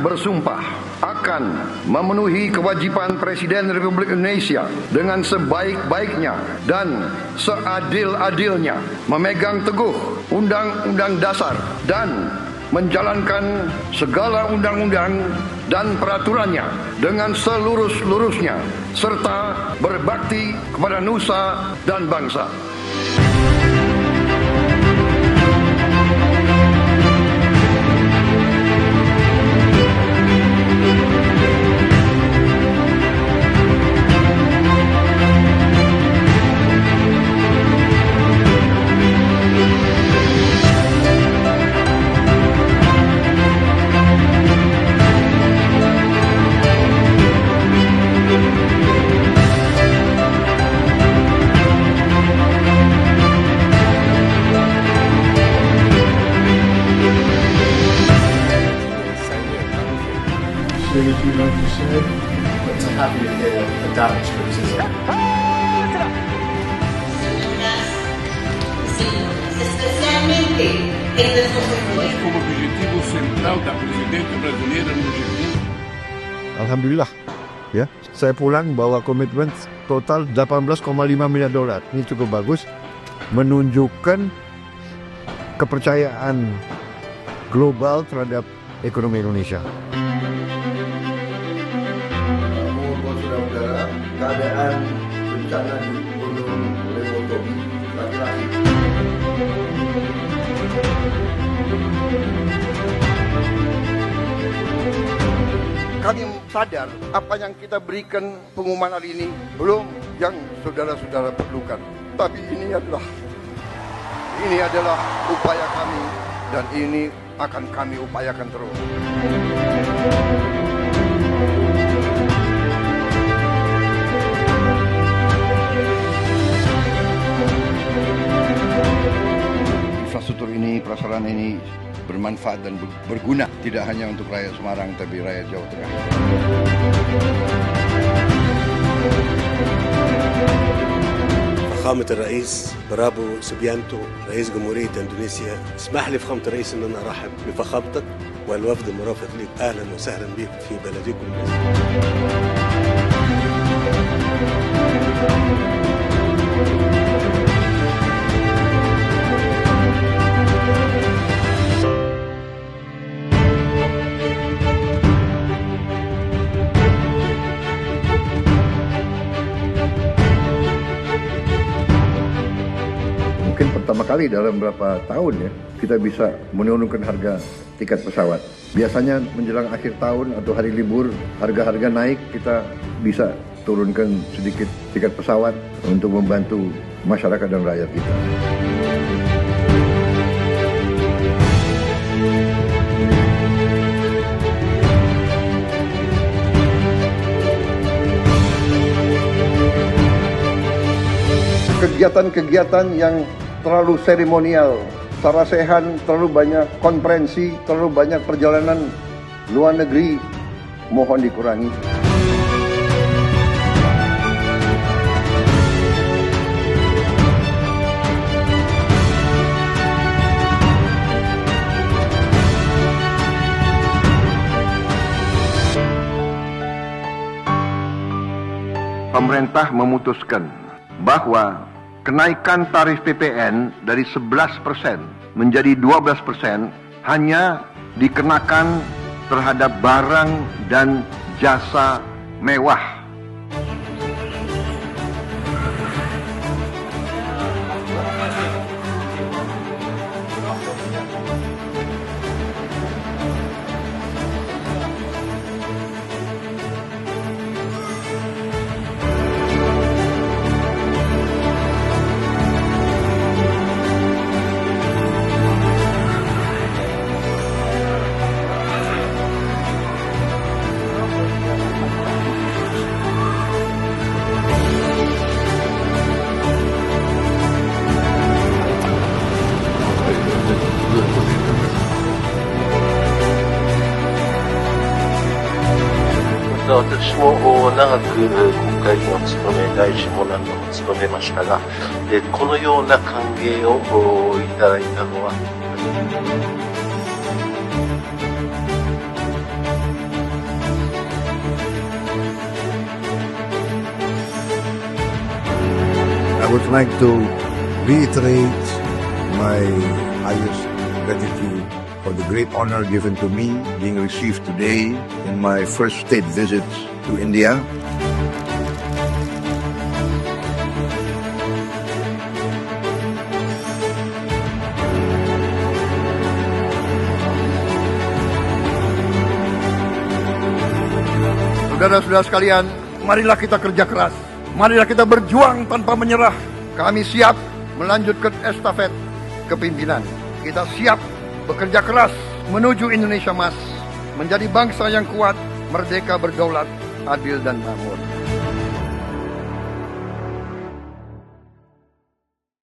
bersumpah akan memenuhi kewajiban Presiden Republik Indonesia dengan sebaik-baiknya dan seadil-adilnya, memegang teguh Undang-Undang Dasar dan menjalankan segala undang-undang dan peraturannya dengan selurus-lurusnya, serta berbakti kepada nusa dan bangsa. But I'm happy to hear the damage criticism. Especialmente en nuestros sectores. Como objetivo central da presidente brasileira no G20. Alhamdulillah, ya. Saya pulang bawa komitmen total 18,5 miliar dolar. Ini cukup bagus, menunjukkan kepercayaan global terhadap ekonomi Indonesia. Saudara-saudara, keadaan bencana di Gunung Lewotobi laki-laki. Kami sadar apa yang kita berikan pengumuman hari ini belum yang saudara-saudara perlukan. Tapi ini adalah upaya kami dan ini akan kami upayakan terus. Infrastruktur ini, prasarana ini bermanfaat dan berguna tidak hanya untuk rakyat Semarang tapi rakyat Jawa Tengah. فخامة الرئيس برافو سبيانتو رئيس جمهورية اندونيسيا، اسمح لي فخامة الرئيس ان انا ارحب بفخامتك والوفد المرافق لك. اهلا وسهلا بكم في بلدكم. Mungkin pertama kali dalam beberapa tahun ya kita bisa menurunkan harga tiket pesawat. Biasanya menjelang akhir tahun atau hari libur harga-harga naik, kita bisa turunkan sedikit tiket pesawat untuk membantu masyarakat dan rakyat kita. Kegiatan-kegiatan yang terlalu seremonial, sarasehan, terlalu banyak konferensi, terlalu banyak perjalanan luar negeri, mohon dikurangi. Pemerintah memutuskan bahwa kenaikan tarif PPN dari 11% menjadi 12% hanya dikenakan terhadap barang dan jasa mewah.私も長く国会議員を務め、大臣も何度も務めましたが、このような歓迎をいただいたのは would like to reiterate my highest gratitude for the great honor given to me being received today in my first state visit to India. Saudara-saudara sekalian, marilah kita kerja keras. Marilah kita berjuang tanpa menyerah. Kami siap melanjutkan estafet kepimpinan. Kita siap bekerja keras menuju Indonesia Emas, menjadi bangsa yang kuat, merdeka, berdaulat, adil dan makmur.